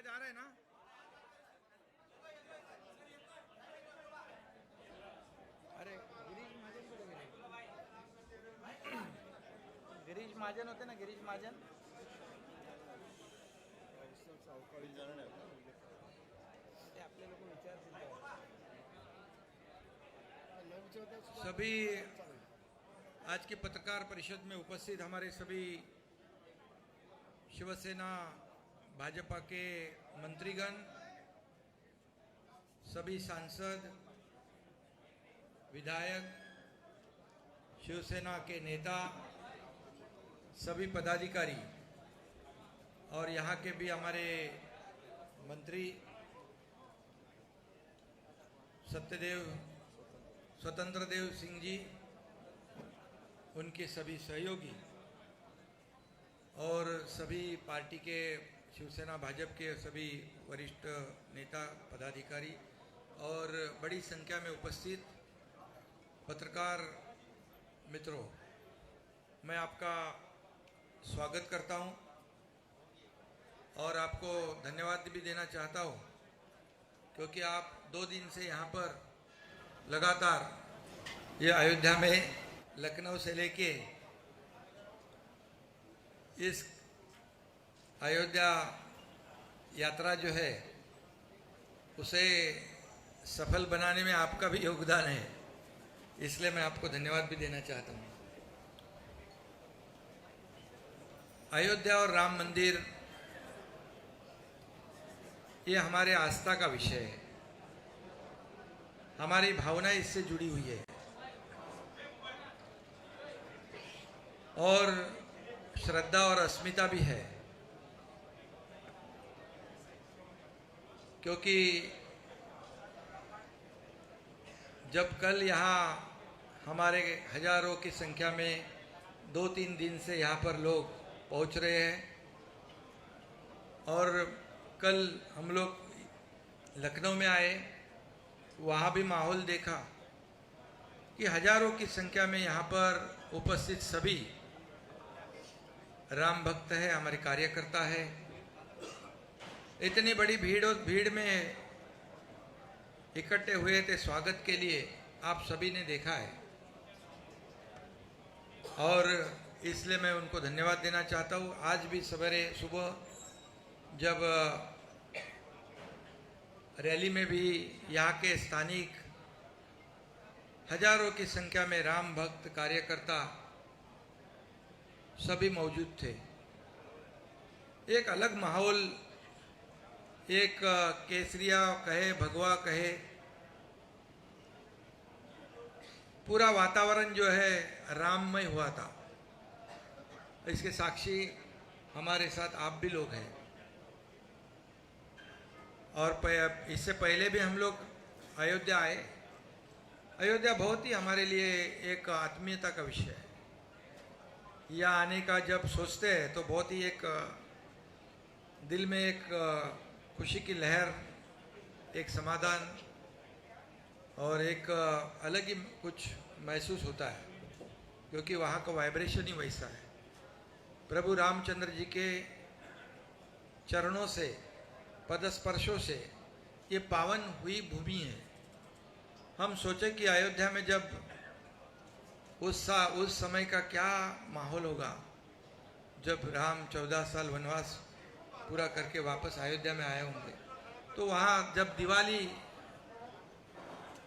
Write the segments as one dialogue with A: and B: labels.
A: आवाज आ रहा है ना? अरे गिरीश महाजन होते ना, गिरीश महाजन. ते आपले लोक विचारतील. सभी आज की पत्रकार परिषद में उपस्थित हमारे सभी शिवसेना भाजपा के मंत्रीगण, सभी सांसद, विधायक, शिवसेना के नेता, सभी पदाधिकारी और यहाँ के भी हमारे मंत्री स्वतंत्र देव सिंह जी, उनके सभी सहयोगी और सभी पार्टी के शिवसेना भाजपा के सभी वरिष्ठ नेता पदाधिकारी और बड़ी संख्या में उपस्थित पत्रकार मित्रों, मैं आपका स्वागत करता हूं और आपको धन्यवाद भी देना चाहता हूं क्योंकि आप 2 दिन से यहाँ पर लगातार ये अयोध्या में लखनऊ से लेके इस अयोध्या यात्रा जो है उसे सफल बनाने में आपका भी योगदान है, इसलिए मैं आपको धन्यवाद भी देना चाहता हूँ. अयोध्या और राम मंदिर ये हमारे आस्था का विषय है, हमारी भावना इससे जुड़ी हुई है और श्रद्धा और अस्मिता भी है, क्योंकि जब कल यहाँ हमारे हजारों की संख्या में 2-3 दिन से यहाँ पर लोग पहुँच रहे हैं और कल हम लोग लखनऊ में आए, वहाँ भी माहौल देखा कि हजारों की संख्या में यहाँ पर उपस्थित सभी राम भक्त है, हमारे कार्यकर्ता है. इतनी बड़ी भीड़ में इकट्ठे हुए थे स्वागत के लिए, आप सभी ने देखा है और इसलिए मैं उनको धन्यवाद देना चाहता हूँ. आज भी सवेरे सुबह जब रैली में भी यहाँ के स्थानिक हजारों की संख्या में राम भक्त कार्यकर्ता सभी मौजूद थे. एक अलग माहौल, एक केसरिया कहे, भगवा कहे, पूरा वातावरण जो है राममय हुआ था. इसके साक्षी हमारे साथ आप भी लोग हैं और इससे पहले भी हम लोग अयोध्या आए. अयोध्या बहुत ही हमारे लिए एक आत्मीयता का विषय है. यहाँ आने का जब सोचते हैं तो बहुत ही एक दिल में एक खुशी की लहर, एक समाधान और एक अलग ही कुछ महसूस होता है, क्योंकि वहाँ का वाइब्रेशन ही वैसा है. प्रभु रामचंद्र जी के चरणों से, पदस्पर्शों से ये पावन हुई भूमि है. हम सोचे कि अयोध्या में जब उस समय का क्या माहौल होगा जब राम 14 साल वनवास पूरा करके वापस अयोध्या में आए होंगे, तो वहाँ जब दिवाली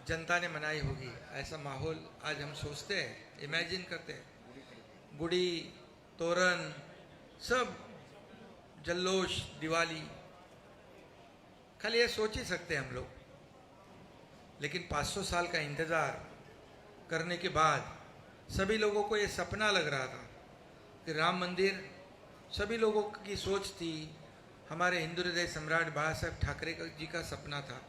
A: जनता ने मनाई होगी, ऐसा माहौल आज हम सोचते हैं, इमेजिन करते हैं. गुड़ी, तोरण, सब जल्लोष, दिवाली, खाली ये सोच ही सकते हैं हम लोग. लेकिन 500 साल का इंतजार करने के बाद सभी लोगों को ये सपना लग रहा था कि राम मंदिर, सभी लोगों की सोच थी. हमारे हिंदू हृदय सम्राट बाला साहेब ठाकरे जी का सपना था.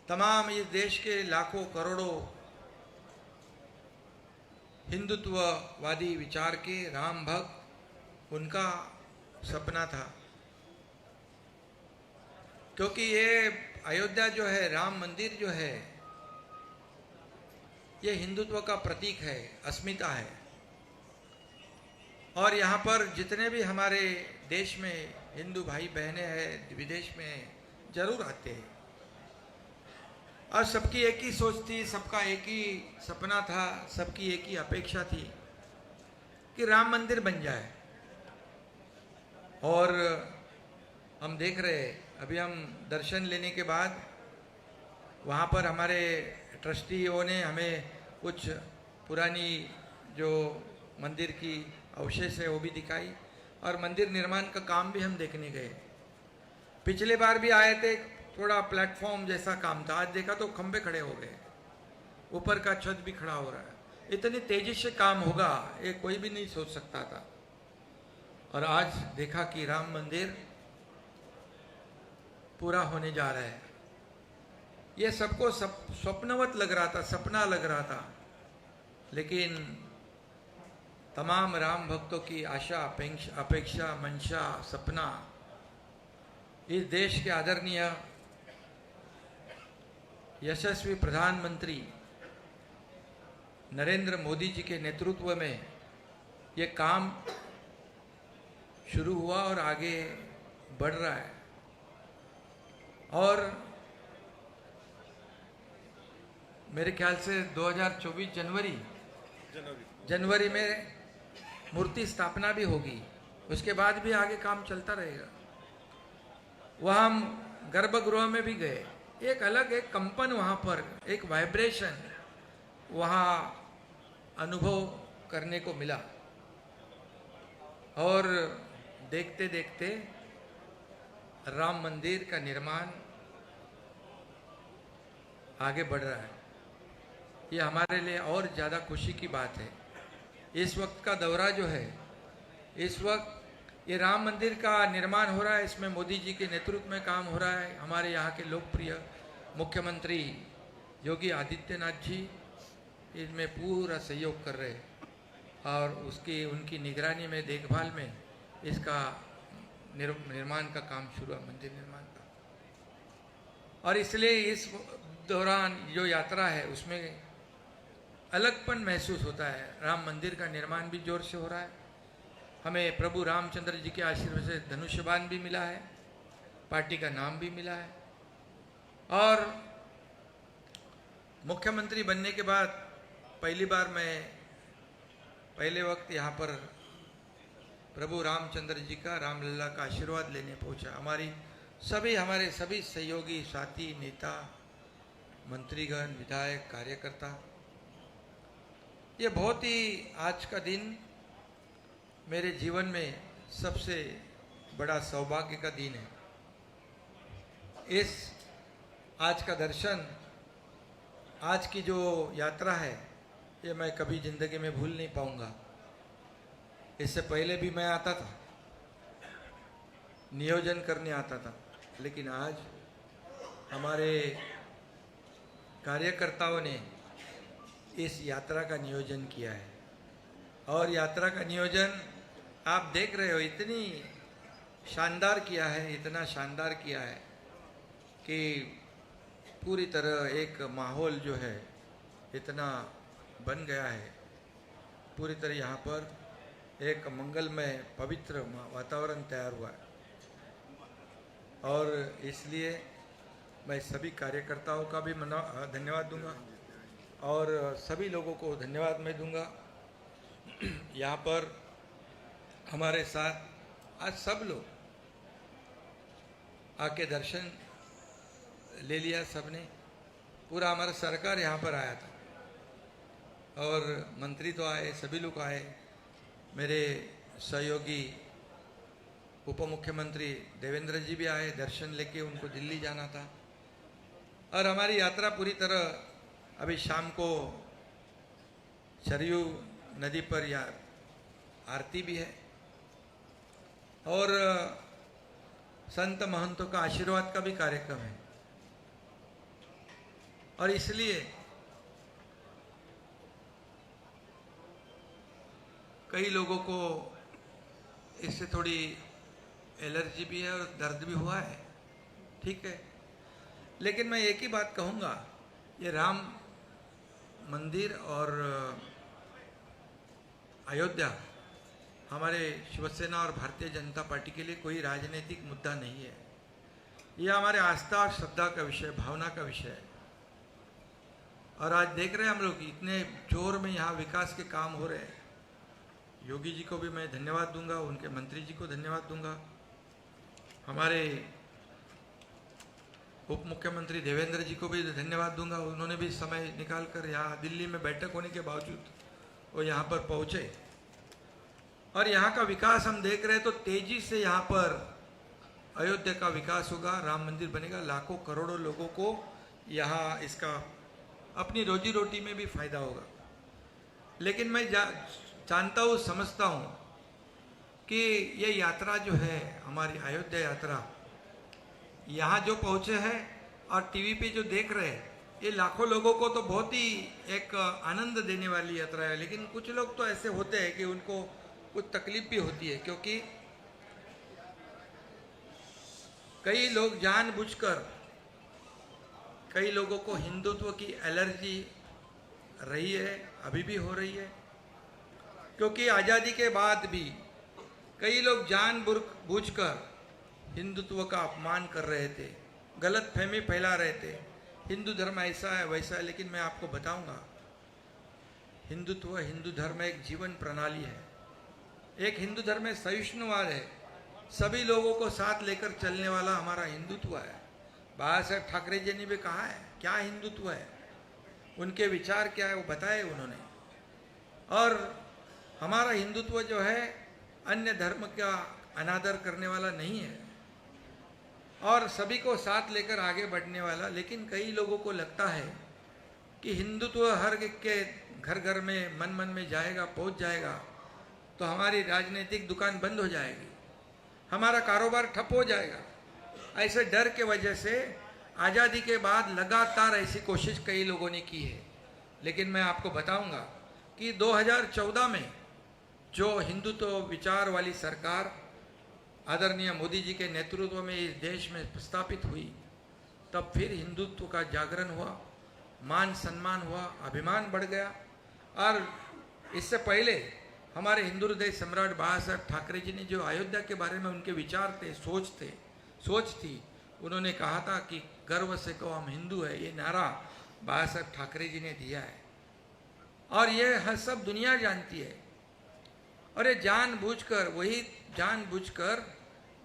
A: तमाम इस देश के लाखों करोड़ों हिंदुत्ववादी विचार के राम भक्त, उनका सपना था. क्योंकि ये अयोध्या जो है, राम मंदिर जो है, ये हिंदुत्व का प्रतीक है, अस्मिता है. और यहाँ पर जितने भी हमारे देश में हिंदू भाई बहनें हैं विदेश में, जरूर आते हैं। और सबकी एक ही सोच थी, सबका एक ही सपना था, सबकी एक ही अपेक्षा थी कि राम मंदिर बन जाए। और हम देख रहे हैं, अभी हम दर्शन लेने के बाद वहाँ पर हमारे ट्रस्टियों ने हमें कुछ पुरानी जो मंदिर की अवशेष है वो भी दिखाई, और मंदिर निर्माण का काम भी हम देखने गए। पिछले बार भी आए थे, थोड़ा प्लेटफॉर्म जैसा काम था, आज देखा तो खंबे खड़े हो गए, ऊपर का छत भी खड़ा हो रहा है। इतनी तेजी से काम होगा ये कोई भी नहीं सोच सकता था। और आज देखा कि राम मंदिर पूरा होने जा रहा है। ये सबको स्वप्नवत लग रहा था, सपना लग रहा था, लेकिन तमाम राम भक्तों की आशा, अपेक्षा, मंशा, सपना इस देश के आदरणीय यशस्वी प्रधानमंत्री नरेंद्र मोदी जी के नेतृत्व में ये काम शुरू हुआ और आगे बढ़ रहा है। और मेरे ख्याल से 2024 जनवरी में मूर्ति स्थापना भी होगी, उसके बाद भी आगे काम चलता रहेगा। वहाँ हम गर्भगृह में भी गए, एक अलग एक कंपन वहाँ पर, एक वाइब्रेशन वहाँ अनुभव करने को मिला। और देखते देखते राम मंदिर का निर्माण आगे बढ़ रहा है। ये हमारे लिए और ज़्यादा खुशी की बात है। इस वक्त का दौरा जो है, इस वक्त ये राम मंदिर का निर्माण हो रहा है, इसमें मोदी जी के नेतृत्व में काम हो रहा है। हमारे यहाँ के लोकप्रिय मुख्यमंत्री योगी आदित्यनाथ जी इसमें पूरा सहयोग कर रहे हैं, और उनकी निगरानी में, देखभाल में इसका निर्माण का काम शुरू है, मंदिर निर्माण का। और इसलिए इस दौरान जो यात्रा है उसमें अलगपन महसूस होता है। राम मंदिर का निर्माण भी जोर से हो रहा है। हमें प्रभु रामचंद्र जी के आशीर्वाद से धनुष्यबाण भी मिला है, पार्टी का नाम भी मिला है। और मुख्यमंत्री बनने के बाद पहली बार मैं पहले वक्त यहाँ पर प्रभु रामचंद्र जी का, रामलला का आशीर्वाद लेने पहुँचा। हमारे सभी सहयोगी, साथी, नेता, मंत्रीगण, विधायक, कार्यकर्ता, ये बहुत ही आज का दिन मेरे जीवन में सबसे बड़ा सौभाग्य का दिन है। आज का दर्शन, आज की जो यात्रा है, ये मैं कभी जिंदगी में भूल नहीं पाऊंगा। इससे पहले भी मैं आता था, नियोजन करने आता था, लेकिन आज हमारे कार्यकर्ताओं ने इस यात्रा का नियोजन किया है। और यात्रा का नियोजन आप देख रहे हो, इतनी शानदार किया है, इतना शानदार किया है कि पूरी तरह एक माहौल जो है इतना बन गया है। पूरी तरह यहाँ पर एक मंगलमय, पवित्र वातावरण तैयार हुआ है। और इसलिए मैं सभी कार्यकर्ताओं का भी धन्यवाद दूंगा, और सभी लोगों को धन्यवाद मैं दूंगा। यहाँ पर हमारे साथ आज सब लोग आके दर्शन ले लिया, सबने, पूरा हमारा सरकार यहाँ पर आया था, और मंत्री तो आए, सभी लोग आए। मेरे सहयोगी उप मुख्यमंत्री देवेंद्र जी भी आए, दर्शन लेके उनको दिल्ली जाना था। और हमारी यात्रा पूरी तरह अभी शाम को सरयू नदी पर आरती भी है, और संत महंतों का आशीर्वाद का भी कार्यक्रम है। और इसलिए कई लोगों को इससे थोड़ी एलर्जी भी है और दर्द भी हुआ है, ठीक है। लेकिन मैं एक ही बात कहूँगा, ये राम मंदिर और अयोध्या हमारे शिवसेना और भारतीय जनता पार्टी के लिए कोई राजनीतिक मुद्दा नहीं है। यह हमारे आस्था और श्रद्धा का विषय, भावना का विषय है। और आज देख रहे हैं हम लोग इतने जोर में यहाँ विकास के काम हो रहे हैं। योगी जी को भी मैं धन्यवाद दूंगा, उनके मंत्री जी को धन्यवाद दूंगा, हमारे उप मुख्यमंत्री देवेंद्र जी को भी धन्यवाद दूंगा। उन्होंने भी समय निकालकर यहाँ दिल्ली में बैठक होने के बावजूद वो यहाँ पर पहुँचे और यहाँ का विकास हम देख रहे हैं। तो तेजी से यहाँ पर अयोध्या का विकास होगा, राम मंदिर बनेगा, लाखों करोड़ों लोगों को यहाँ इसका अपनी रोजी रोटी में भी फायदा होगा। लेकिन मैं जानता हूँ, समझता हूँ कि ये यात्रा जो है हमारी अयोध्या यात्रा, यहाँ जो पहुँचे हैं और टीवी पे जो देख रहे हैं, ये लाखों लोगों को तो बहुत ही एक आनंद देने वाली यात्रा है। लेकिन कुछ लोग तो ऐसे होते हैं कि उनको कुछ तकलीफ भी होती है, क्योंकि कई लोग जानबूझकर, कई लोगों को हिंदुत्व की एलर्जी रही है, अभी भी हो रही है, क्योंकि आज़ादी के बाद भी कई लोग जानबूझकर हिंदुत्व का अपमान कर रहे थे, गलत फहमी फैला रहे थे, हिंदू धर्म ऐसा है वैसा है। लेकिन मैं आपको बताऊंगा, हिंदुत्व, हिंदू धर्म एक जीवन प्रणाली है। एक हिंदू धर्म में सहिष्णुवाद है, सभी लोगों को साथ लेकर चलने वाला हमारा हिंदुत्व है। बाबा साहेब ठाकरे जी ने भी कहा है क्या हिंदुत्व है, उनके विचार क्या है वो बताए उन्होंने। और हमारा हिंदुत्व जो है अन्य धर्म का अनादर करने वाला नहीं है और सभी को साथ लेकर आगे बढ़ने वाला। लेकिन कई लोगों को लगता है कि हिंदुत्व हर के घर घर में, मन मन में जाएगा, पहुंच जाएगा तो हमारी राजनीतिक दुकान बंद हो जाएगी, हमारा कारोबार ठप हो जाएगा। ऐसे डर के वजह से आज़ादी के बाद लगातार ऐसी कोशिश कई लोगों ने की है। लेकिन मैं आपको बताऊंगा कि 2014 में जो हिंदुत्व विचार वाली सरकार आदरणीय मोदी जी के नेतृत्व में इस देश में स्थापित हुई, तब फिर हिंदुत्व का जागरण हुआ, मान सम्मान हुआ, अभिमान बढ़ गया। और इससे पहले हमारे हिंदू हृदय सम्राट बाबा साहेब ठाकरे जी ने जो अयोध्या के बारे में उनके विचार थे, सोच थी, उन्होंने कहा था कि गर्व से कहो हम हिंदू है, ये नारा बाबा साहेब ठाकरे जी ने दिया है और ये हर सब दुनिया जानती है। और ये जानबूझकर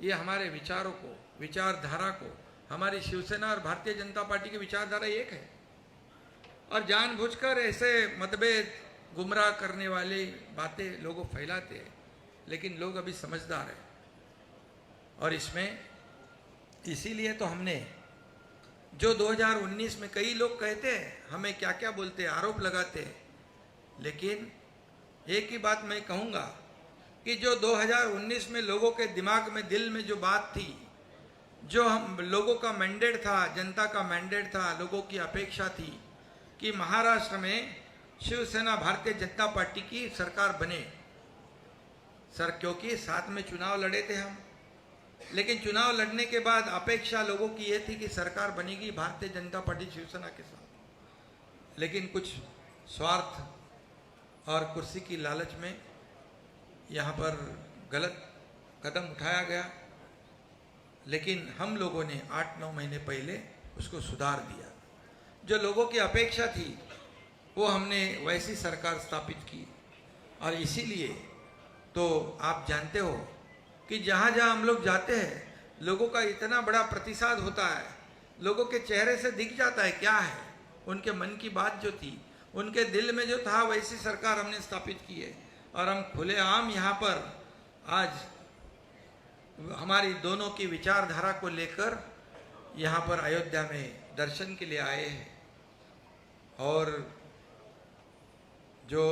A: ये हमारे विचारों को, विचारधारा को, हमारी शिवसेना और भारतीय जनता पार्टी की विचारधारा एक है और जानबूझकर ऐसे मतभेद, गुमराह करने वाली बातें लोगों फैलाते हैं। लेकिन लोग अभी समझदार हैं और इसमें इसीलिए तो हमने जो 2019 में कई लोग कहते हैं, हमें क्या क्या बोलते हैं, आरोप लगाते हैं, लेकिन एक ही बात मैं कहूँगा कि जो 2019 में लोगों के दिमाग में, दिल में जो बात थी, जो हम लोगों का मैंडेट था, जनता का मैंडेट था, लोगों की अपेक्षा थी कि महाराष्ट्र में शिवसेना भारतीय जनता पार्टी की सरकार बने। क्योंकि साथ में चुनाव लड़े थे हम, लेकिन चुनाव लड़ने के बाद अपेक्षा लोगों की ये थी कि सरकार बनेगी भारतीय जनता पार्टी शिवसेना के साथ। लेकिन कुछ स्वार्थ और कुर्सी की लालच में यहाँ पर गलत कदम उठाया गया। लेकिन हम लोगों ने 8-9 महीने पहले उसको सुधार दिया। जो लोगों की अपेक्षा थी वो हमने वैसी सरकार स्थापित की। और इसीलिए तो आप जानते हो कि जहाँ जहाँ हम लोग जाते हैं, लोगों का इतना बड़ा प्रतिसाद होता है, लोगों के चेहरे से दिख जाता है क्या है, उनके मन की बात जो थी, उनके दिल में जो था, वैसी सरकार हमने स्थापित की है। और हम खुलेआम यहाँ पर आज हमारी दोनों की विचारधारा को लेकर यहाँ पर अयोध्या में दर्शन के लिए आए हैं। और जो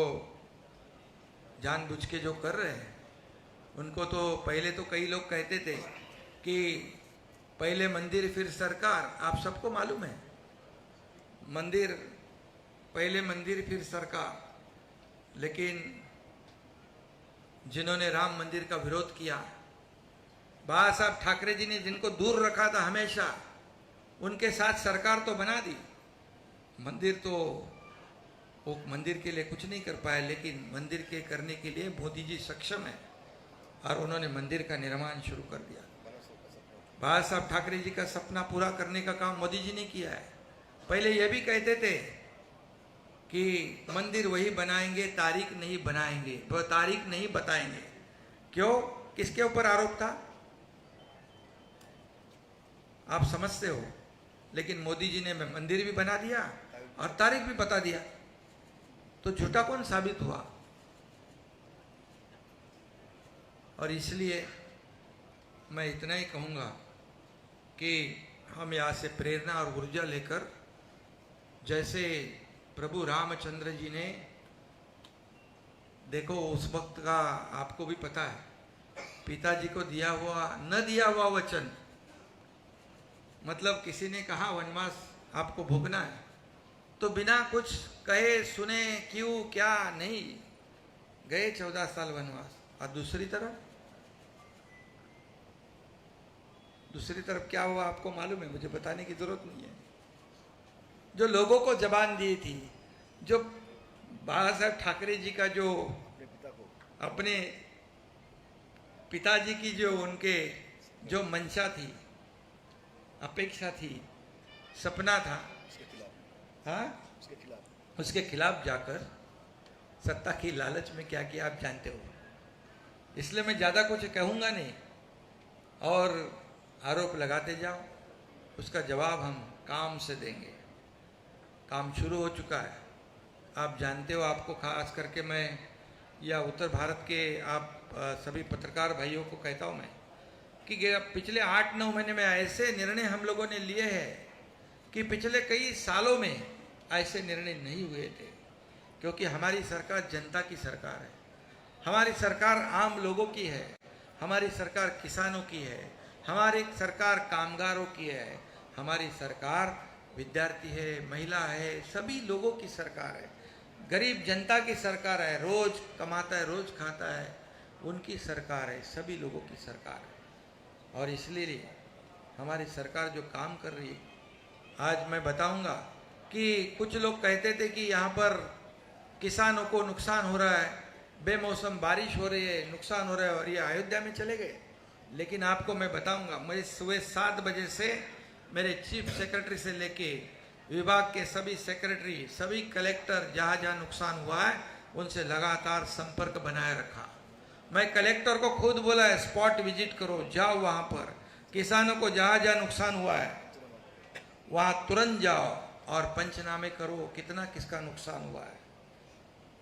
A: जानबूझ के जो कर रहे हैं उनको तो पहले तो कई लोग कहते थे कि पहले मंदिर फिर सरकार। आप सबको मालूम है, पहले मंदिर फिर सरकार। लेकिन जिन्होंने राम मंदिर का विरोध किया, बाबा साहब ठाकरे जी ने जिनको दूर रखा था हमेशा, उनके साथ सरकार तो बना दी। मंदिर तो वो मंदिर के लिए कुछ नहीं कर पाए, लेकिन मंदिर के करने के लिए मोदी जी सक्षम है। और उन्होंने मंदिर का निर्माण शुरू कर दिया। बाला साहब ठाकरे जी का सपना पूरा करने का काम मोदी जी ने किया है। पहले ये भी कहते थे कि मंदिर वही बनाएंगे, तारीख नहीं बनाएंगे, वो तारीख नहीं बताएंगे। क्यों? किसके ऊपर आरोप था? आप समझते हो। लेकिन मोदी जी ने मंदिर भी बना दिया और तारीख भी बता दिया, तो झूठा कौन साबित हुआ? और इसलिए मैं इतना ही कहूँगा कि हम यहाँ से प्रेरणा और ऊर्जा लेकर, जैसे प्रभु रामचंद्र जी ने, देखो उस वक्त का आपको भी पता है, पिताजी को दिया हुआ न दिया हुआ वचन, मतलब किसी ने कहा वनवास आपको भोगना है, तो बिना कुछ कहे सुने क्यों क्या नहीं गए 14 साल वनवास। और दूसरी तरफ क्या हुआ आपको मालूम है, मुझे बताने की जरूरत नहीं है। जो लोगों को जबान दी थी, जो बाला साहब ठाकरे जी का जो अपने पिताजी की जो उनके जो मंशा थी, अपेक्षा थी, सपना था, हाँ, उसके खिलाफ जाकर सत्ता की लालच में क्या किया आप जानते हो। इसलिए मैं ज़्यादा कुछ कहूँगा नहीं, और आरोप लगाते जाओ, उसका जवाब हम काम से देंगे। काम शुरू हो चुका है, आप जानते हो। आपको खास करके मैं या उत्तर भारत के आप सभी पत्रकार भाइयों को कहता हूँ मैं कि पिछले 8-9 महीने में ऐसे निर्णय हम लोगों ने लिए हैं कि पिछले कई सालों में ऐसे निर्णय नहीं हुए थे। क्योंकि हमारी सरकार जनता की सरकार है, हमारी सरकार आम लोगों की है, हमारी सरकार किसानों की है, हमारी सरकार कामगारों की है, हमारी सरकार विद्यार्थी है, महिला है, सभी लोगों की सरकार है, गरीब जनता की सरकार है, रोज कमाता है रोज खाता है, उनकी सरकार है, सभी लोगों की सरकार है। और इसलिए हमारी सरकार जो काम कर रही है, आज मैं बताऊंगा कि कुछ लोग कहते थे कि यहाँ पर किसानों को नुकसान हो रहा है, बेमौसम बारिश हो रही है, नुकसान हो रहा है, और ये अयोध्या में चले गए। लेकिन आपको मैं बताऊंगा, मुझे सुबह 7 बजे से मेरे चीफ सेक्रेटरी से लेके विभाग के सभी सेक्रेटरी, सभी कलेक्टर, जहाँ जहाँ नुकसान हुआ है उनसे लगातार संपर्क बनाए रखा। मैं कलेक्टर को खुद बोला है, स्पॉट विजिट करो, जाओ वहाँ पर, किसानों को जहाँ जहाँ नुकसान हुआ है वहाँ तुरंत जाओ और पंचनामे करो, कितना किसका नुकसान हुआ है।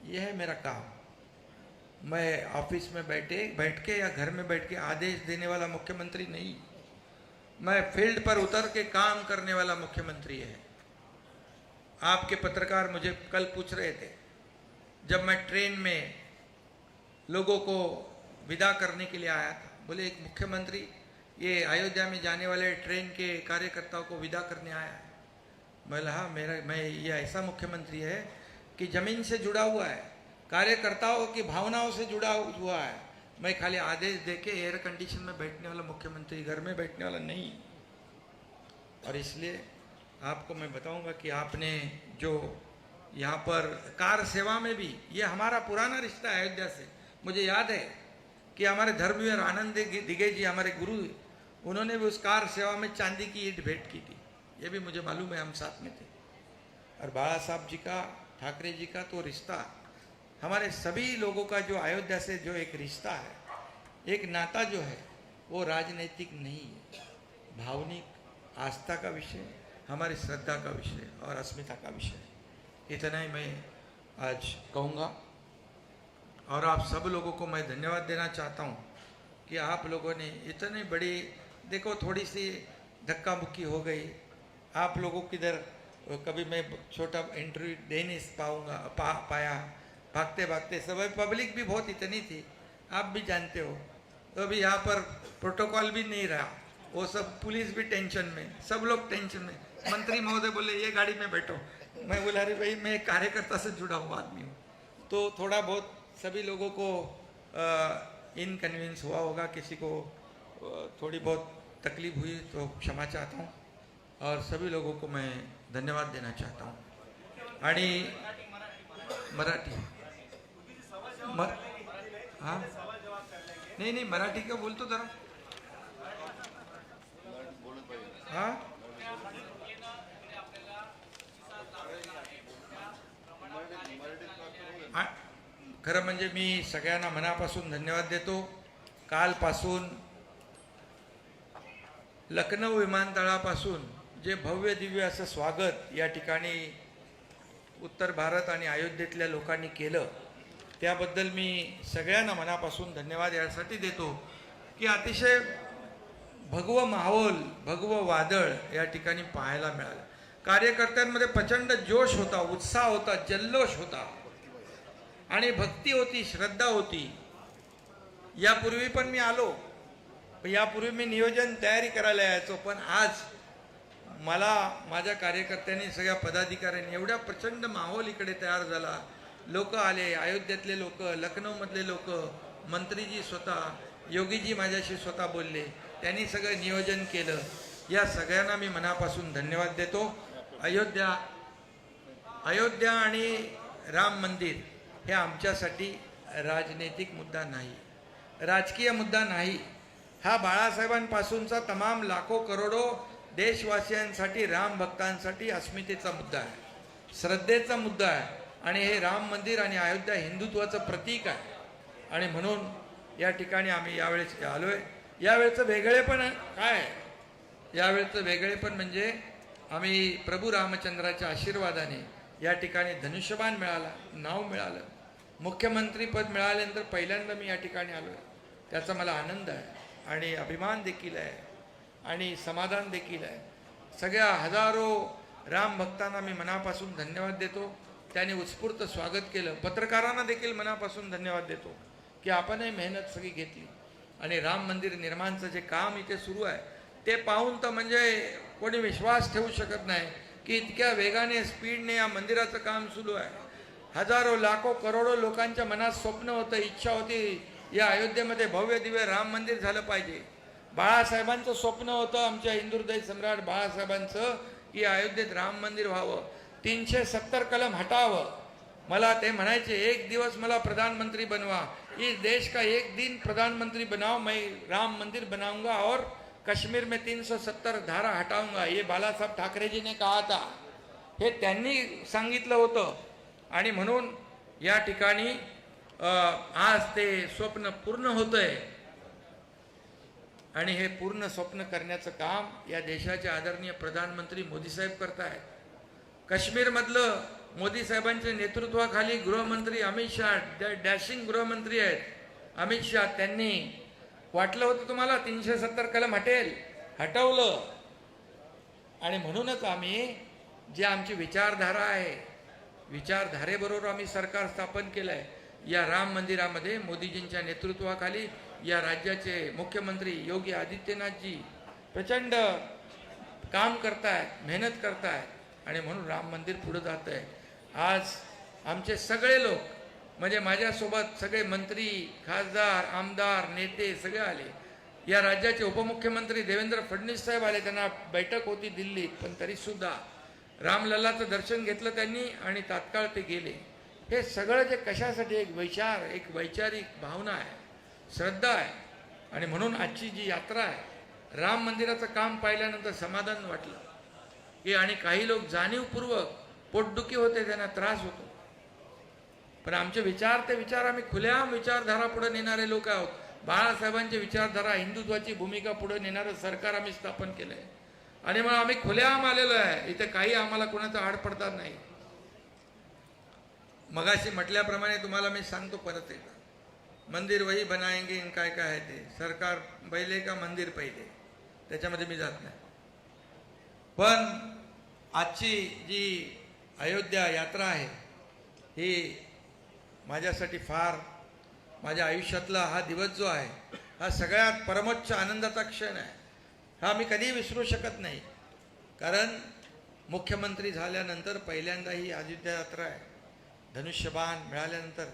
A: यह है मेरा काम। मैं ऑफिस में बैठ के या घर में बैठ के आदेश देने वाला मुख्यमंत्री नहीं, मैं फील्ड पर उतर के काम करने वाला मुख्यमंत्री है। आपके पत्रकार मुझे कल पूछ रहे थे, जब मैं ट्रेन में लोगों को विदा करने के लिए आया था, बोले एक मुख्यमंत्री ये अयोध्या में जाने वाले ट्रेन के कार्यकर्ताओं को विदा करने आया है। मैं ये ऐसा मुख्यमंत्री है कि जमीन से जुड़ा हुआ है, कार्यकर्ताओं की भावनाओं से जुड़ा हुआ है। मैं खाली आदेश देके एयर कंडीशन में बैठने वाला मुख्यमंत्री, घर में बैठने वाला नहीं। और इसलिए आपको मैं बताऊंगा कि आपने जो यहाँ पर कार सेवा में भी, ये हमारा पुराना रिश्ता है अयोध्या से। मुझे याद है कि हमारे धर्मवीर आनंद दिगे जी, हमारे गुरु, उन्होंने भी उस कार सेवा में चांदी की ईंट भेंट की थी। ये भी मुझे मालूम है, हम साथ में थे। और बाला साहब जी का, ठाकरे जी का तो रिश्ता, हमारे सभी लोगों का जो अयोध्या से जो एक रिश्ता है, एक नाता जो है, वो राजनीतिक नहीं है, भावनिक आस्था का विषय, हमारी श्रद्धा का विषय और अस्मिता का विषय। इतना ही मैं आज कहूँगा। और आप सब लोगों को मैं धन्यवाद देना चाहता हूँ कि आप लोगों ने इतनी बड़ी, देखो थोड़ी सी धक्का मुक्की हो गई, आप लोगों की इधर कभी मैं छोटा इंटरव्यू दे नहीं पाया, भागते भागते सब, पब्लिक भी बहुत इतनी थी, आप भी जानते हो। तो अभी यहाँ पर प्रोटोकॉल भी नहीं रहा, वो सब पुलिस भी टेंशन में, सब लोग टेंशन में। मंत्री महोदय बोले ये गाड़ी में बैठो, मैं बोला अरे भाई मैं कार्यकर्ता से जुड़ा हुआ आदमी हूँ। तो थोड़ा बहुत सभी लोगों को इनकन्वीनियंस हुआ होगा, किसी को थोड़ी बहुत तकलीफ हुई तो क्षमा चाहता हूँ, और सभी लोगों को मैं धन्यवाद देना चाहता हूँ। आणि मराठी हाँ नहीं नहीं मराठी का बोलतो जरा हा खरं म्हणजे मी सगळ्यांना मनापासून धन्यवाद देतो. कालपासून लखनौ विमानतळापासून जे भव्य दिव्य असं स्वागत या ठिकाणी उत्तर भारत आणि अयोध्येतल्या लोकांनी केलं त्याबद्दल मी सगळ्यांना मनापासून धन्यवाद यासाठी देतो की अतिशय भगवं माहोल भगवं वादळ या ठिकाणी पाहायला मिळालं. कार्यकर्त्यांमध्ये प्रचंड जोश होता, उत्साह होता, जल्लोष होता आणि भक्ती होती, श्रद्धा होती. यापूर्वी पण मी आलो, यापूर्वी मी नियोजन तयारी करायला यायचो, पण आज मला माझ्या कार्यकर्त्यांनी सगळ्या पदाधिकाऱ्यांनी एवढा प्रचंड माहोल इकडे तयार झाला. लोक आले, अयोध्येतले लोक, लखनौमधले लोक, मंत्रीजी स्वतः, योगीजी माझ्याशी स्वतः बोलले, त्यांनी सगळं नियोजन केलं. या सगळ्यांना मी मनापासून धन्यवाद देतो. अयोध्या आणि राम मंदिर हे आमच्यासाठी राजनैतिक मुद्दा नाही, राजकीय मुद्दा नाही. हा बाळासाहेबांपासूनचा तमाम लाखो करोडो देशवासियांसाठी, राम भक्तांसाठी अस्मितेचा मुद्दा आहे, श्रद्धेचा मुद्दा आहे. आणि हे राम मंदिर आणि अयोध्या हिंदुत्वाचं प्रतीक आहे. आणि म्हणून या ठिकाणी आम्ही यावेळेस आलोय. यावेळेचं वेगळेपण काय आहे? यावेळेचं वेगळेपण म्हणजे आम्ही प्रभू रामचंद्राच्या आशीर्वादाने या ठिकाणी धनुष्यबाण मिळाला, नाव मिळालं, मुख्यमंत्री पद मिळाल्यानंतर पहिल्यांदा मी या ठिकाणी आलोय. त्याचा मला आनंद आहे आणि अभिमान देखील आहे आणि समाधान देखील आहे. सगळ्या हजारो राम भक्तांना मी मनापासून धन्यवाद देतो. त्याने उत्स्फूर्त स्वागत केलं. पत्रकारांना देखील मनापासून धन्यवाद देतो की आपणही मेहनत सगळी घेतली आणि राम मंदिर निर्माणचं जे काम इथे सुरू आहे ते पाहून तर म्हणजे कोणी विश्वास ठेवू शकत नाही की इतक्या वेगाने स्पीडने या मंदिराचं काम सुरू आहे. हजारो लाखो करोडो लोकांच्या मनात स्वप्न होतं, इच्छा होती या अयोध्येमध्ये भव्य दिव्य राम मंदिर झालं पाहिजे. बाळासाहेबांचं स्वप्न होतं, आमच्या हिंदुहृदय सम्राट बाळासाहेबांचं, की अयोध्येत राम मंदिर व्हावं, 370 कलम हटावं. मला ते म्हणायचे एक दिवस मला प्रधानमंत्री बनवा, इस देश का एक दिन प्रधानमंत्री बनाओ, मैं राम मंदिर बनाऊंगा और कश्मीर में 370 धारा हटाऊंगा. ये बाळासाहेब ठाकरे जी ने कहा था. हे त्यांनी सांगितलं होतं. आणि म्हणून या ठिकाणी आज ते स्वप्न पूर्ण होतंय आणि हे पूर्ण स्वप्न करण्याचं काम या देशाचे आदरणीय प्रधानमंत्री मोदी साहेब करतायत. काश्मीरमधलं मोदी साहेबांच्या नेतृत्वाखाली गृहमंत्री अमित शहा, डॅशिंग गृहमंत्री आहेत अमित शहा, त्यांनी वाटलं होतं तुम्हाला 370 कलम हटेल, हटवलं. आणि म्हणूनच आम्ही जे आमची विचारधारा आहे, विचारधारेबरोबर आम्ही सरकार स्थापन केलं आहे. या राम मंदिरामध्ये मोदीजींच्या नेतृत्वाखाली या राज्याचे मुख्यमंत्री योगी आदित्यनाथजी प्रचंड काम करतायत, मेहनत करतायत आणि म्हणून राम मंदिर पुढे जात आहे. आज आमचे सगळे लोक म्हणजे माझ्यासोबत सगळे मंत्री, खासदार, आमदार, नेते सगळे आले. या राज्याचे उपमुख्यमंत्री देवेंद्र फडणवीस साहेब आले, त्यांना बैठक होती दिल्लीत, पण तरीसुद्धा रामलल्लाचं दर्शन घेतलं त्यांनी आणि तात्काळ ते गेले. हे सगळं जे कशासाठी एक विचार, एक वैचारिक भावना आहे, श्रद्धा आहे. आणि म्हणून आजची जी यात्रा आहे, राम मंदिराचं काम पाहिल्यानंतर समाधान वाटलं की आणि काही लोक जाणीवपूर्वक पोटदुखी होते, त्यांना त्रास होतो, पण आमचे विचार ते विचार आम्ही खुल्याम विचारधारा पुढे नेणारे लोक आहोत. बाळासाहेबांची विचारधारा, हिंदुत्वाची भूमिका पुढे नेणारं सरकार आम्ही स्थापन केलं आहे आणि मग आम्ही खुल्याम आलेलो आहे. इथे काही आम्हाला कोणाचं आड पडतात नाही. मगाशी म्हटल्याप्रमाणे तुम्हाला मी सांगतो परत एकदा, मंदिर वही बनाएंगे काय काय आहे ते, सरकार पहिले का मंदिर पहिले, त्याच्यामध्ये मी जात नाही. पण आजची जी अयोध्या यात्रा आहे ही माझ्यासाठी फार, माझ्या आयुष्यातला हा दिवस जो आहे हा सगळ्यात परमोच्च आनंदाचा क्षण आहे. हा मी कधीही विसरू शकत नाही. कारण मुख्यमंत्री झाल्यानंतर पहिल्यांदा ही अयोध्या यात्रा आहे. धनुष्यबाण मिळाल्यानंतर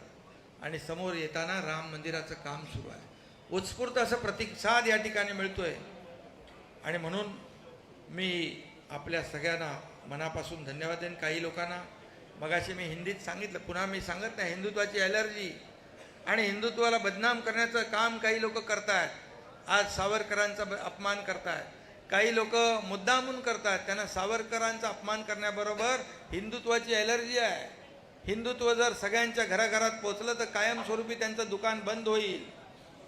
A: आणि समोर येताना राम मंदिराचं काम सुरू आहे. उत्स्फूर्त असं प्रतिसाद या ठिकाणी मिळतोय आणि म्हणून मी आपल्या सगळ्यांना मनापासून धन्यवाद देईन. काही लोकांना मगाशी मी हिंदीत सांगितलं, पुन्हा मी सांगत नाही, हिंदुत्वाची ॲलर्जी आणि हिंदुत्वाला बदनाम करण्याचं काम काही लोक करतायत. आज सावरकरांचा अपमान करतायत, काही लोक मुद्दामून करतात. त्यांना सावरकरांचा अपमान करण्याबरोबर हिंदुत्वाची ॲलर्जी आहे. हिंदुत्व जर सगळ्यांच्या घराघरात पोचलं तर कायमस्वरूपी त्यांचं दुकान बंद होईल.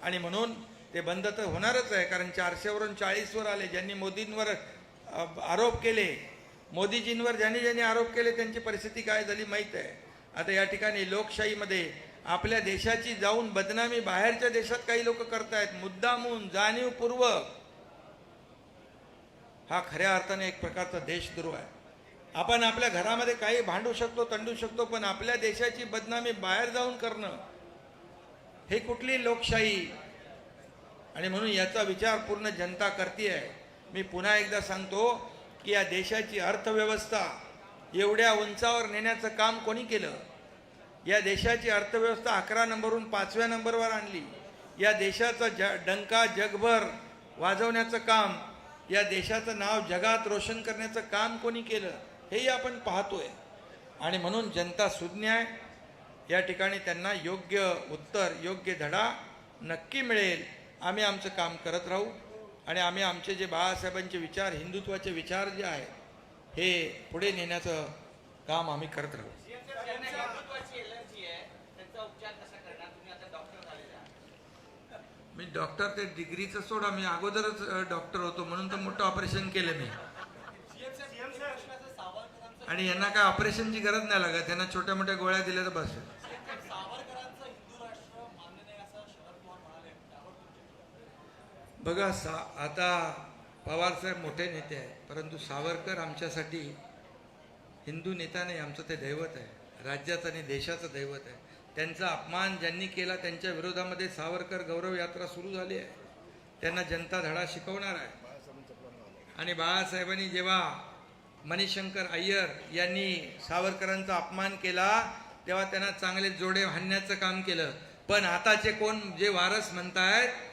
A: आणि म्हणून ते बंद तर होणारच आहे, कारण 400वरून 40वर आले. ज्यांनी मोदींवर आरोप केले, मोदीजींवर ज्यांनी ज्यांनी आरोप केले त्यांची परिस्थिती काय झाली माहीत आहे. आता या ठिकाणी लोकशाहीमध्ये आपल्या देशाची जाऊन बदनामी बाहेरच्या देशात काही लोक करतायत, मुद्दामून जाणीवपूर्वक. हा खऱ्या अर्थाने एक प्रकारचा देशद्रोह आहे. आपण आपल्या घरामध्ये काही भांडू शकतो, तंडू शकतो, पण आपल्या देशाची बदनामी बाहेर जाऊन करणं हे कुठली लोकशाही? आणि म्हणून याचा विचार पूर्ण जनता करते. मी पुन्हा एकदा सांगतो की या देशाची अर्थव्यवस्था एवढ्या उंचावर नेण्याचं काम कोणी केलं? या देशाची अर्थव्यवस्था 11 नंबरवरून 5व्या नंबरवर आणली. या देशाचा डंका जगभर वाजवण्याचं काम, या देशाचं नाव जगात रोशन करण्याचं काम कोणी केलं हेही आपण पाहतोय. आणि म्हणून जनता सुज्ञ आहे. या ठिकाणी त्यांना योग्य उत्तर, योग्य धडा नक्की मिळेल. आम्ही आमचं काम करत राहू आणि आम्ही आमचे जे बाळासाहेबांचे विचार, हिंदुत्वाचे विचार जे आहे हे पुढे नेण्याचं काम आम्ही करत राहू. मी डॉक्टर, ते डिग्रीचं सोडा, मी अगोदरच डॉक्टर होतो म्हणून तर मोठं ऑपरेशन केलं मी. आणि यांना काय ऑपरेशनची गरज नाही लागत, त्यांना छोट्या मोठ्या गोळ्या दिल्या तर बस. बघा आता पवारसाहेब मोठे नेते आहेत, परंतु सावरकर आमच्यासाठी हिंदू नेता नाही, आमचं ते दैवत आहे, राज्याचं आणि देशाचं दैवत आहे. त्यांचा अपमान ज्यांनी केला त्यांच्या विरोधामध्ये सावरकर गौरव यात्रा सुरू झाली आहे. त्यांना जनता धडा शिकवणार आहे. आणि बाळासाहेबांनी जेव्हा मणिशंकर अय्यर यांनी सावरकरांचा अपमान केला तेव्हा त्यांना चांगले जोडे हाणण्याचं काम केलं. पण आताचे कोण जे वारस म्हणतायत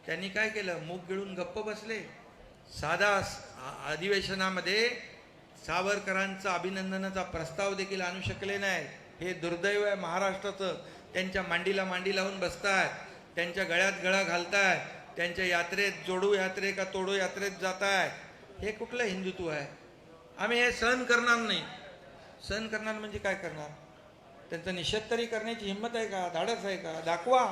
A: त्यांनी काय केलं? मूग गिळून गप्प बसले. साधा अधिवेशनामध्ये सावरकरांचा अभिनंदनाचा प्रस्ताव देखील आणू शकले नाही. हे दुर्दैव आहे महाराष्ट्राचं. त्यांच्या मांडीला मांडी लावून बसतात, त्यांच्या गळ्यात गळा घालतायत, त्यांच्या यात्रेत जोडू यात्रे का तोडू यात्रेत जातायत. हे कुठलं हिंदुत्व आहे? आम्ही हे सहन करणार नाही. सहन करणार म्हणजे काय करणार? त्यांचा निषेध तरी करण्याची हिंमत आहे का? धाडस आहे का? दाखवा.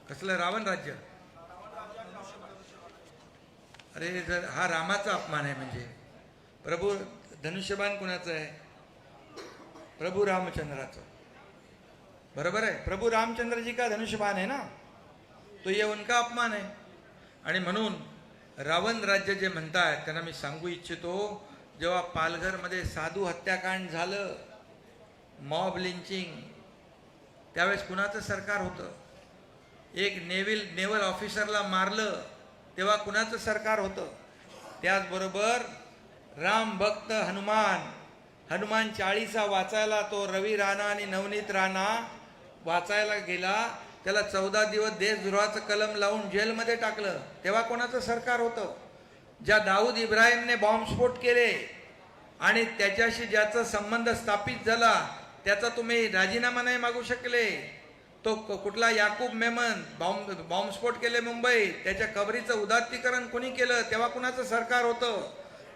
A: कसलं रावण राज्य? अरे जर हा रामाचा अपमान आहे म्हणजे प्रभू धनुष्यबाण कुणाचं आहे? प्रभू रामचंद्राचं. बरोबर आहे, प्रभू रामचंद्र जी का धनुष्यबाण है ना, तो ये उनका अपमान है. आणि म्हणून रावण राज्य जे म्हणतायत त्यांना मी सांगू इच्छितो, जेव्हा पालघरमध्ये साधू हत्याकांड झालं, मॉब लिंचिंग, त्यावेळेस कुणाचं सरकार होतं? एक नेव्हल ऑफिसरला मारलं तेव्हा कुणाचं सरकार होतं? त्याचबरोबर राम भक्त हनुमान 40 वाचायला तो रवी राणा आणि नवनीत राणा वाचायला गेला, त्याला 14 दिवस देशद्रोहाचं कलम लावून जेलमध्ये टाकलं, तेव्हा कोणाचं सरकार होतं? ज्या दाऊद इब्राहिमने बॉम्बस्फोट केले आणि त्याच्याशी ज्याचा संबंध स्थापित झाला त्याचा तुम्ही राजीनामा नाही मागू शकले. तो कुठला याकूब मेमन बॉम्बस्फोट केले मुंबईत, त्याच्या कबरीचं उदात्तीकरण कोणी केलं? तेव्हा कुणाचं सरकार होतं?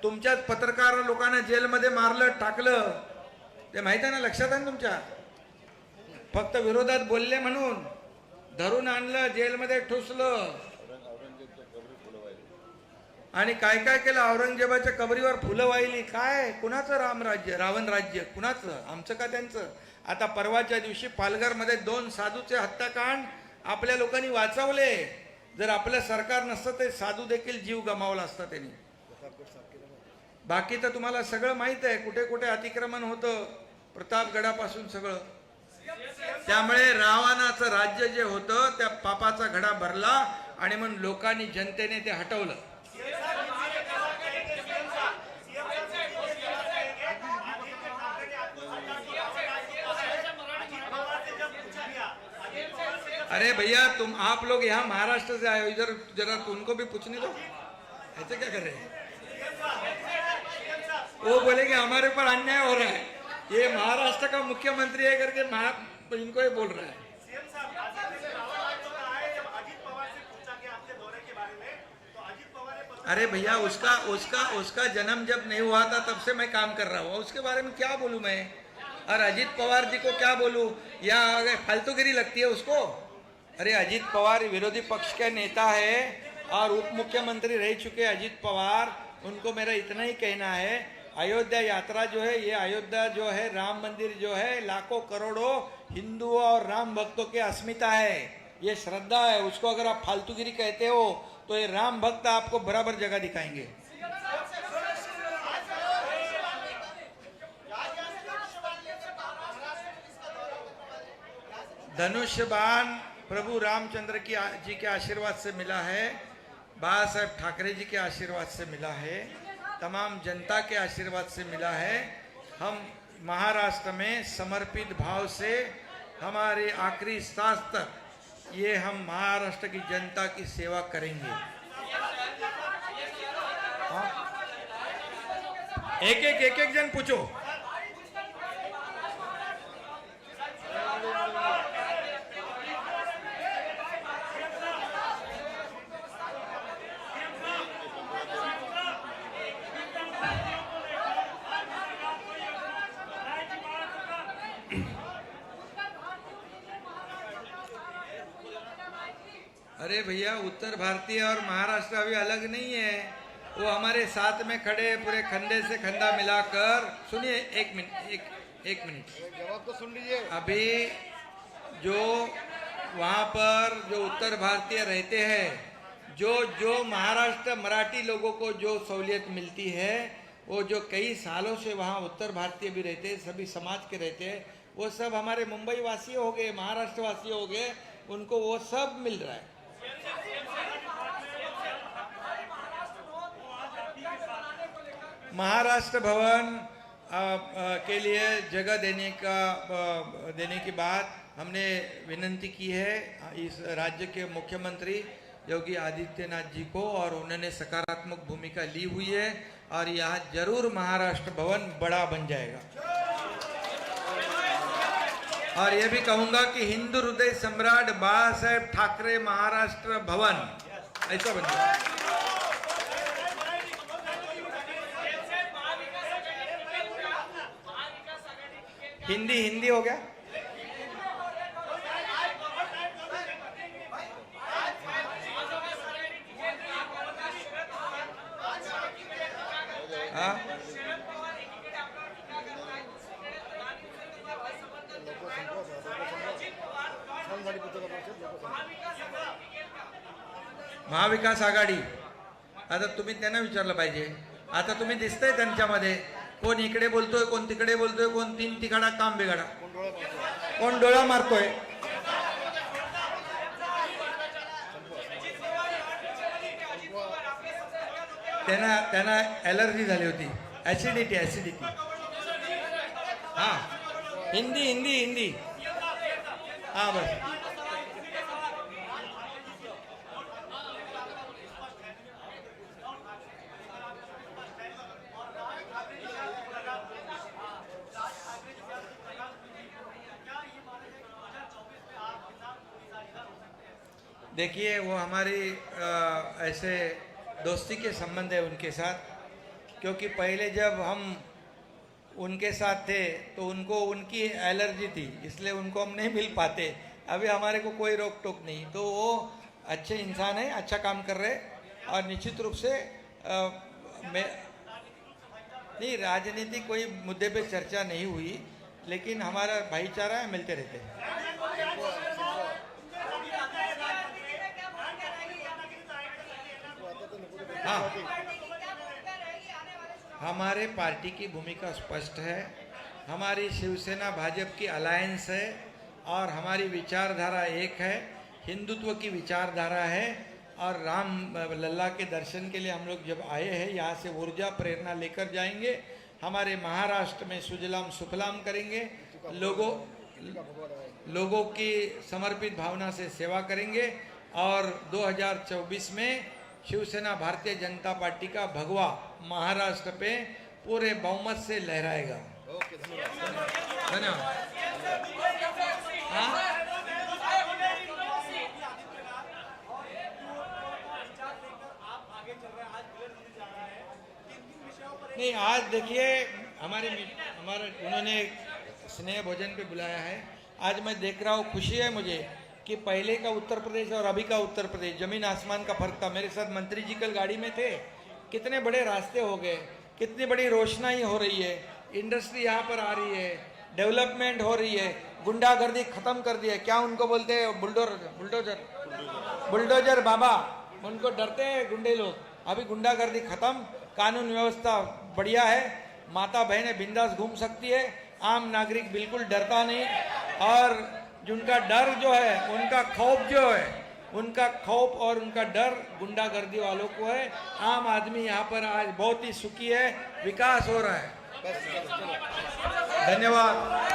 A: तुमच्याच पत्रकार लोकांना जेलमध्ये मारलं, टाकलं, ते माहिती आहे ना, लक्षात आहे ना तुमच्या? फक्त विरोधात बोलले म्हणून धरून आणलं, जेलमध्ये ठुसलं आणि काय काय केलं? औरंगजेबाच्या कबरीवर फुलं वाहिली. काय? कुणाचं रामराज्य, रावण राज्य कुणाचं? आमचं का त्यांचं? आता परवाच्या दिवशी पालघरमध्ये 2 साधूचे हत्याकांड आपल्या लोकांनी वाचवले. जर आपलं सरकार नसतं ते साधू देखील जीव गमावला असता त्यांनी. बाकी तर तुम्हाला सगळं माहित आहे, कुठे कुठे अतिक्रमण होतं, प्रतापगडापासून सगळं. त्यामुळे रावणाचं राज्य जे होतं त्या पापाचा घडा भरला आणि म्हणून लोकांनी, जनतेने ते हटवलं. अरे भैया तुम आप लोग यहाँ महाराष्ट्र से आए हो, इधर जरा उनको भी पूछने दो, ऐसे क्या कर रहे हैं? वो बोले कि हमारे ऊपर अन्याय हो रहा है, ये महाराष्ट्र का मुख्यमंत्री है करके इनको ही बोल रहा है। अरे भैया उसका उसका उसका जन्म जब नहीं हुआ था तब से मैं काम कर रहा हूँ, उसके बारे में क्या बोलूँ मैं? और अजीत पवार जी को क्या बोलूँ? या अगर फालतूगिरी लगती है उसको? अरे अजीत पवार विरोधी पक्ष के नेता है और उप मुख्यमंत्री रह चुके अजीत पवार, उनको मेरा इतना ही कहना है, अयोध्या यात्रा जो है, ये अयोध्या जो है, राम मंदिर जो है, लाखों करोड़ों हिंदुओं और राम भक्तों की अस्मिता है, ये श्रद्धा है। उसको अगर आप फालतूगिरी कहते हो तो ये राम भक्त आपको बराबर जगह दिखाएंगे। धनुष्य बाण प्रभु रामचंद्र जी के आशीर्वाद से मिला है, बाबा साहेब ठाकरे जी के आशीर्वाद से मिला है, तमाम जनता के आशीर्वाद से मिला है। हम महाराष्ट्र में समर्पित भाव से हमारे आखिरी सांस तक ये हम महाराष्ट्र की जनता की सेवा करेंगे। हाँ? एक एक जन पूछो। अरे भैया उत्तर भारतीय और महाराष्ट्र अभी अलग नहीं है, वो हमारे साथ में खड़े पूरे खंडे से खंडा मिलाकर। सुनिए एक मिनट
B: जवाब तो सुन लीजिए।
A: अभी जो वहाँ पर जो उत्तर भारतीय रहते हैं, जो महाराष्ट्र मराठी लोगों को जो सहूलियत मिलती है, वो जो कई सालों से वहाँ उत्तर भारतीय भी रहते हैं, सभी समाज के रहते हैं, वो सब हमारे मुंबई वासी हो गए, महाराष्ट्र वासी हो गए, उनको वो सब मिल रहा है। महाराष्ट्र भवन के लिए जगह देने की बात हमने विनंती की है इस राज्य के मुख्यमंत्री योगी आदित्यनाथ जी को, और उन्होंने सकारात्मक भूमिका ली हुई है और यहाँ जरूर महाराष्ट्र भवन बड़ा बन जाएगा। और ये भी कहूंगा कि हिंदू हृदय सम्राट बाबा साहेब ठाकरे महाराष्ट्र भवन ऐसा बन जाएगा। हिंदी हो गया। हाँ महाविकास आघाडी, आता तुम्ही त्यांना विचारलं पाहिजे। आता तुम्ही दिसतंय त्यांच्यामध्ये कोण इकडे बोलतोय, कोण तिकडे बोलतोय, कोण तीन तिकडा काम बिघडा, कोण डोळा मारतोय। त्यांना ॲलर्जी झाली होती, ऍसिडिटी। हाँ हिंदी हाँ बस। देखिए वो हमारी ऐसे दोस्ती के संबंध है उनके साथ, क्योंकि पहले जब हम उनके साथ थे तो उनको उनकी एलर्जी थी, इसलिए उनको हम नहीं मिल पाते। अभी हमारे को कोई रोक टोक नहीं, तो वो अच्छे इंसान है, अच्छा काम कर रहे, और निश्चित रूप से नहीं राजनीति कोई मुद्दे पे चर्चा नहीं हुई, लेकिन हमारा भाईचारा है, मिलते रहते हैं। हाँ हमारे पार्टी की भूमिका स्पष्ट है, हमारी शिवसेना भाजपा की अलायंस है और हमारी विचारधारा एक है, हिंदुत्व की विचारधारा है। और राम लल्ला के दर्शन के लिए हम लोग जब आए हैं, यहाँ से ऊर्जा प्रेरणा लेकर जाएंगे, हमारे महाराष्ट्र में सुजलाम सुफलाम करेंगे, लोगों की समर्पित भावना से सेवा करेंगे और 2024 में शिवसेना भारतीय जनता पार्टी का भगवा महाराष्ट्र पे पूरे बहुमत से लहराएगा। धन्यवाद। हाँ? नहीं, आज देखिए हमारे उन्होंने स्नेह भोजन पे बुलाया है। आज मैं देख रहा हूँ, खुशी है मुझे कि पहले का उत्तर प्रदेश और अभी का उत्तर प्रदेश जमीन आसमान का फर्क था। मेरे साथ मंत्री जी कल गाड़ी में थे, कितने बड़े रास्ते हो गए, कितनी बड़ी रोशनाई हो रही है, इंडस्ट्री यहाँ पर आ रही है, डेवलपमेंट हो रही है, गुंडागर्दी खत्म कर दी है। क्या उनको बोलते हैं? बुलडोजर बाबा, उनको डरते हैं गुंडे लोग। अभी गुंडागर्दी खत्म, कानून व्यवस्था बढ़िया है, माता बहनें बिंदास घूम सकती है, आम नागरिक बिल्कुल डरता नहीं। और जिनका डर जो है, उनका खौफ जो है, उनका खौफ और उनका डर गुंडागर्दी वालों को है। आम आदमी यहाँ पर आज बहुत ही सुखी है, विकास हो रहा है। धन्यवाद।